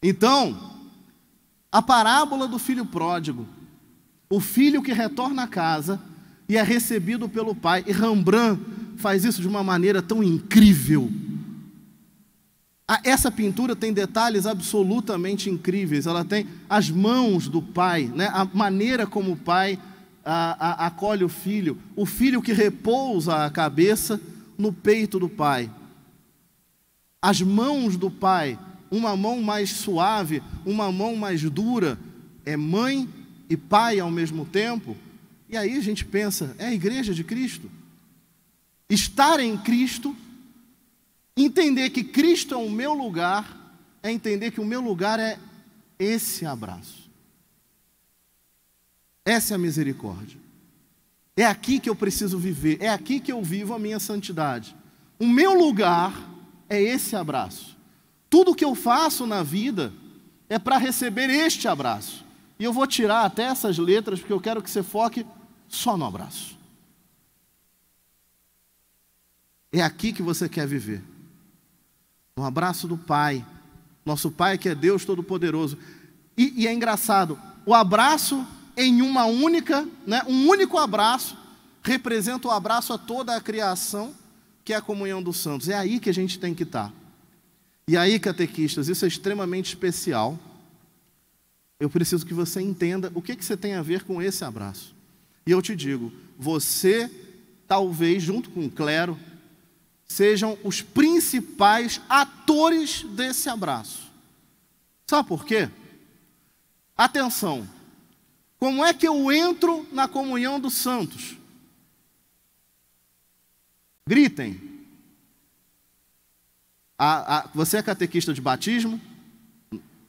Então, a parábola do filho pródigo, o filho que retorna a casa e é recebido pelo pai, e Rembrandt faz isso de uma maneira tão incrível. Essa pintura tem detalhes absolutamente incríveis. Ela tem as mãos do pai, né? A maneira como o pai acolhe o filho que repousa a cabeça no peito do pai. As mãos do pai, uma mão mais suave, uma mão mais dura, é mãe e pai ao mesmo tempo. E aí a gente pensa, é a igreja de Cristo. Estar em Cristo, entender que Cristo é o meu lugar, é entender que o meu lugar é esse abraço. Essa é a misericórdia. É aqui que eu preciso viver, é aqui que eu vivo a minha santidade. O meu lugar é esse abraço. Tudo que eu faço na vida é para receber este abraço. E eu vou tirar até essas letras, porque eu quero que você foque só no abraço. É aqui que você quer viver. No abraço do Pai. Nosso Pai que é Deus Todo-Poderoso. E é engraçado, o abraço em uma única, né, um único abraço, representa o abraço a toda a criação, que é a comunhão dos santos. É aí que a gente tem que estar. E aí, catequistas, isso é extremamente especial. Eu preciso que você entenda o que você tem a ver com esse abraço. E eu te digo, você, talvez, junto com o clero, sejam os principais atores desse abraço. Sabe por quê? Atenção, como é que eu entro na comunhão dos santos? Gritem. Você é catequista de batismo?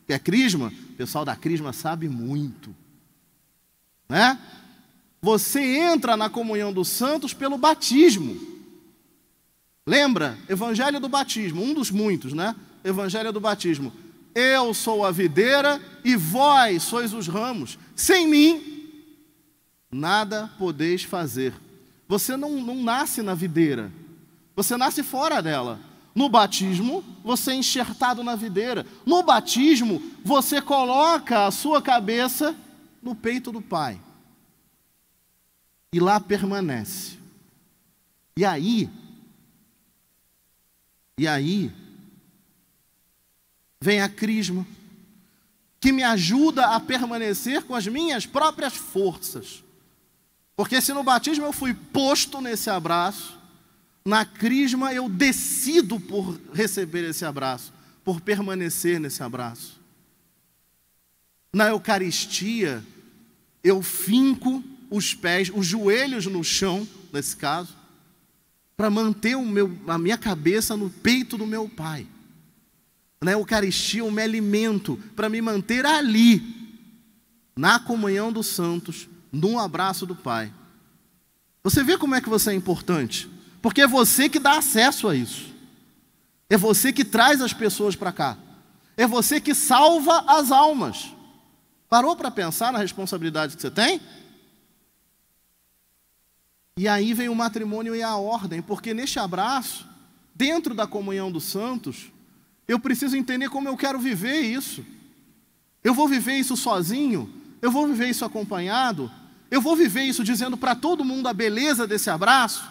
É crisma? O pessoal da crisma sabe muito, né? Você entra na comunhão dos santos pelo batismo. Lembra? Evangelho do batismo, um dos muitos, né? Evangelho do batismo. Eu sou a videira e vós sois os ramos. Sem mim, nada podeis fazer. Você não nasce na videira. Você nasce fora dela. No batismo, você é enxertado na videira. No batismo, você coloca a sua cabeça no peito do Pai. E lá permanece. E aí, vem a crisma, que me ajuda a permanecer com as minhas próprias forças. Porque se no batismo eu fui posto nesse abraço, na crisma eu decido por receber esse abraço, por permanecer nesse abraço. Na Eucaristia, eu finco os pés, os joelhos no chão, nesse caso, para manter a minha cabeça no peito do meu Pai. Na Eucaristia eu me alimento para me manter ali, na comunhão dos santos, no abraço do Pai. Você vê como é que você é importante? Porque é você que dá acesso a isso. É você que traz as pessoas para cá. É você que salva as almas. Parou para pensar na responsabilidade que você tem? E aí vem o matrimônio e a ordem, porque neste abraço, dentro da comunhão dos santos, eu preciso entender como eu quero viver isso. Eu vou viver isso sozinho? Eu vou viver isso acompanhado? Eu vou viver isso dizendo para todo mundo a beleza desse abraço?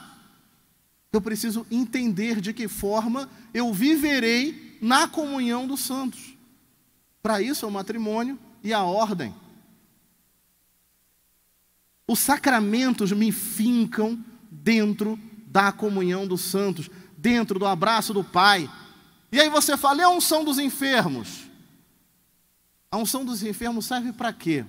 Eu preciso entender de que forma eu viverei na comunhão dos santos. Para isso é o matrimônio e a ordem. Os sacramentos me fincam dentro da comunhão dos santos, dentro do abraço do Pai. E aí você fala, e a unção dos enfermos? A unção dos enfermos serve para quê?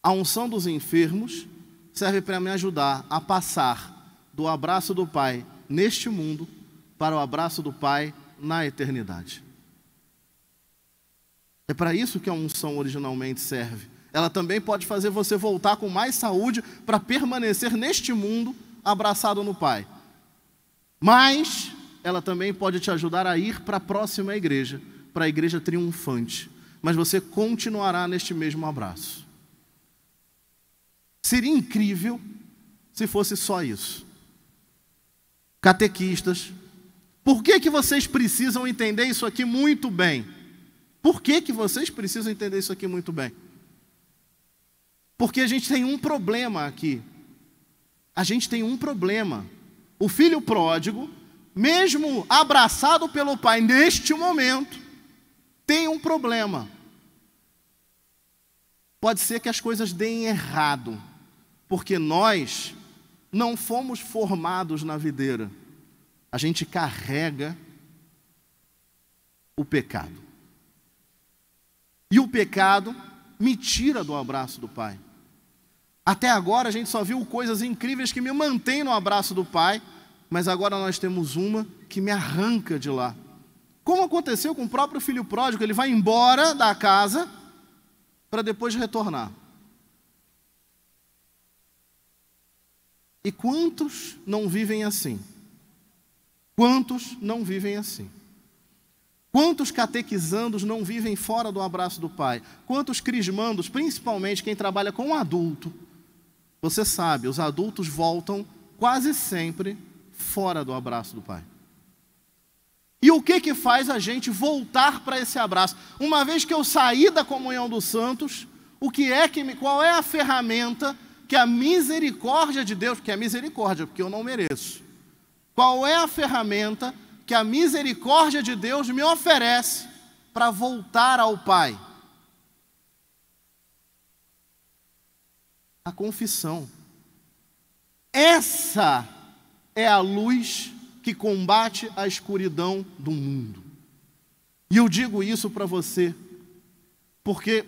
A unção dos enfermos serve para me ajudar a passar do abraço do Pai neste mundo para o abraço do Pai na eternidade. É para isso que a unção originalmente serve. Ela também pode fazer você voltar com mais saúde para permanecer neste mundo abraçado no Pai. Mas ela também pode te ajudar a ir para a próxima igreja, para a igreja triunfante. Mas você continuará neste mesmo abraço. Seria incrível se fosse só isso. Catequistas, por que vocês precisam entender isso aqui muito bem? Por que vocês precisam entender isso aqui muito bem? Porque a gente tem um problema aqui. A gente tem um problema. O filho pródigo, mesmo abraçado pelo pai neste momento, tem um problema. Pode ser que as coisas deem errado, porque nós não fomos formados na videira. A gente carrega o pecado. E o pecado me tira do abraço do pai. Até agora a gente só viu coisas incríveis que me mantêm no abraço do pai, mas agora nós temos uma que me arranca de lá. Como aconteceu com o próprio filho pródigo, ele vai embora da casa para depois retornar. E quantos não vivem assim? Quantos não vivem assim? Quantos catequizandos não vivem fora do abraço do pai? Quantos crismandos, principalmente quem trabalha com adulto? Você sabe, os adultos voltam quase sempre fora do abraço do pai. E o que faz a gente voltar para esse abraço? Uma vez que eu saí da comunhão dos santos, qual é a ferramenta que a misericórdia de Deus, porque é misericórdia, porque eu não mereço. Qual é a ferramenta que a misericórdia de Deus me oferece para voltar ao Pai? A confissão. Essa é a luz que combate a escuridão do mundo. E eu digo isso para você, porque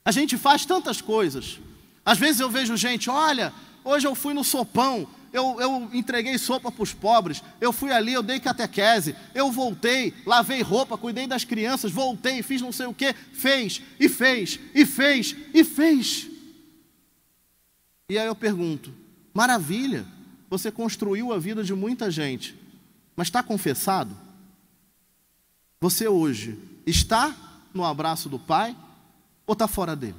a gente faz tantas coisas. Às vezes eu vejo gente, olha, hoje eu fui no sopão, eu entreguei sopa para os pobres, eu fui ali, eu dei catequese, eu voltei, lavei roupa, cuidei das crianças, voltei, fiz não sei o que, fez, e fez, e fez, e fez. E aí eu pergunto, maravilha, você construiu a vida de muita gente, mas está confessado? Você hoje está no abraço do Pai ou está fora dele?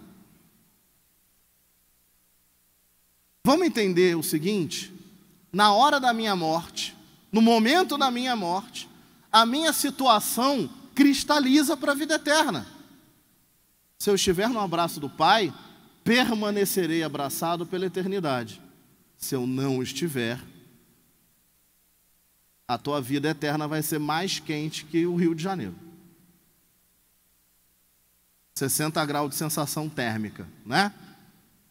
Vamos entender o seguinte, na hora da minha morte, no momento da minha morte, a minha situação cristaliza para a vida eterna. Se eu estiver no abraço do Pai, permanecerei abraçado pela eternidade. Se eu não estiver, a tua vida eterna vai ser mais quente que o Rio de Janeiro. 60 graus de sensação térmica, né?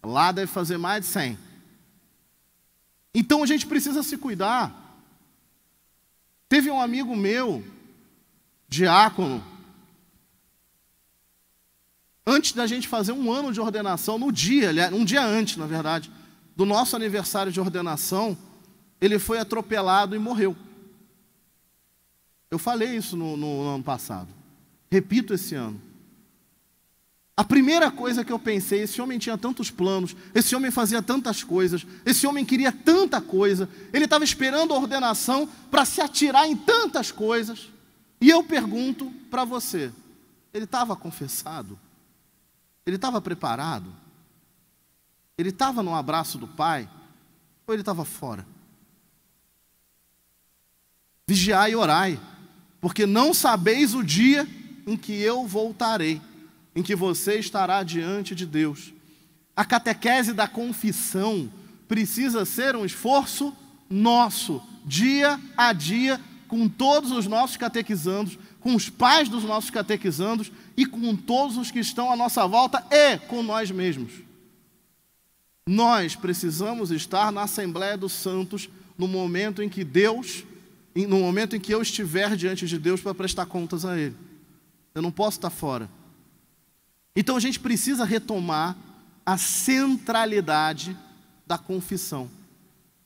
Lá deve fazer mais de 100. Então a gente precisa se cuidar. Teve um amigo meu, diácono, antes da gente fazer um ano de ordenação, um dia antes, na verdade, do nosso aniversário de ordenação, ele foi atropelado e morreu. Eu falei isso no ano passado. Repito esse ano. A primeira coisa que eu pensei, esse homem tinha tantos planos, esse homem fazia tantas coisas, esse homem queria tanta coisa, ele estava esperando a ordenação para se atirar em tantas coisas. E eu pergunto para você, ele estava confessado? Ele estava preparado? Ele estava no abraço do Pai? Ou ele estava fora? Vigiai e orai, porque não sabeis o dia em que eu voltarei, em que você estará diante de Deus. A catequese da confissão precisa ser um esforço nosso, dia a dia, com todos os nossos catequizandos, com os pais dos nossos catequizandos e com todos os que estão à nossa volta e com nós mesmos. Nós precisamos estar na Assembleia dos Santos no momento em que eu estiver diante de Deus para prestar contas a Ele. Eu não posso estar fora. Então a gente precisa retomar a centralidade da confissão.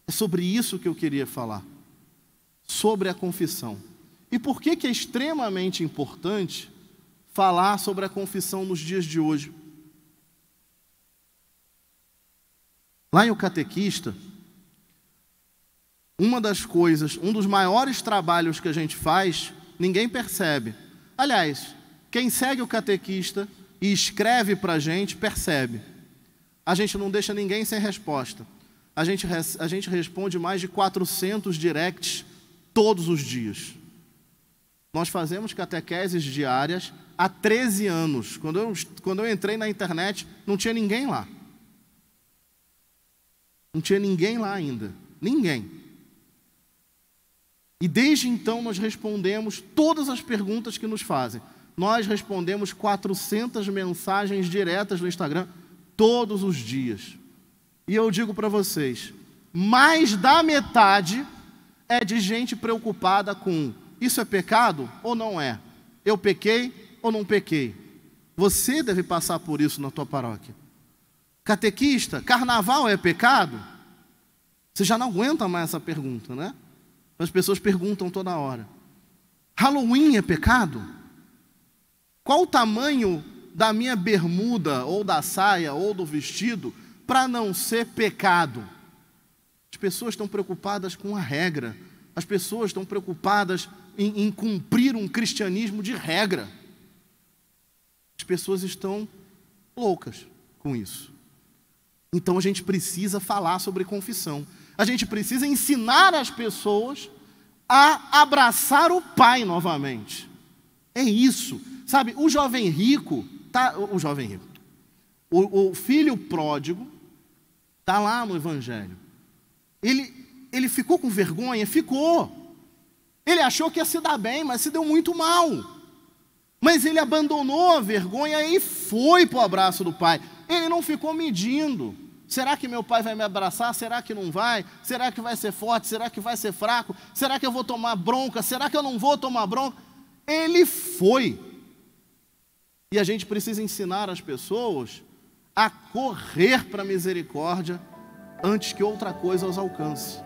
É sobre isso que eu queria falar. Sobre a confissão. E por que é extremamente importante falar sobre a confissão nos dias de hoje? Lá em O Catequista, um dos maiores trabalhos que a gente faz, ninguém percebe. Aliás, quem segue o Catequista e escreve para a gente, percebe. A gente não deixa ninguém sem resposta. A gente responde mais de 400 directs todos os dias. Nós fazemos catequeses diárias há 13 anos. Quando eu entrei na internet, não tinha ninguém lá. Não tinha ninguém lá ainda. Ninguém. E desde então nós respondemos todas as perguntas que nos fazem. Nós respondemos 400 mensagens diretas no Instagram todos os dias. E eu digo para vocês, mais da metade é de gente preocupada com: isso é pecado ou não é? Eu pequei ou não pequei? Você deve passar por isso na tua paróquia. Catequista, carnaval é pecado? Você já não aguenta mais essa pergunta, né? As pessoas perguntam toda hora. Halloween é pecado? Qual o tamanho da minha bermuda, ou da saia, ou do vestido, para não ser pecado? As pessoas estão preocupadas com a regra. As pessoas estão preocupadas em cumprir um cristianismo de regra. As pessoas estão loucas com isso. Então a gente precisa falar sobre confissão. A gente precisa ensinar as pessoas a abraçar o Pai novamente. É isso. Sabe, o jovem rico, o filho pródigo, está lá no Evangelho. Ele ficou com vergonha? Ficou. Ele achou que ia se dar bem, mas se deu muito mal. Mas ele abandonou a vergonha e foi para o abraço do Pai. Ele não ficou medindo. Será que meu pai vai me abraçar? Será que não vai? Será que vai ser forte? Será que vai ser fraco? Será que eu vou tomar bronca? Será que eu não vou tomar bronca? Ele foi. E a gente precisa ensinar as pessoas a correr para a misericórdia antes que outra coisa os alcance.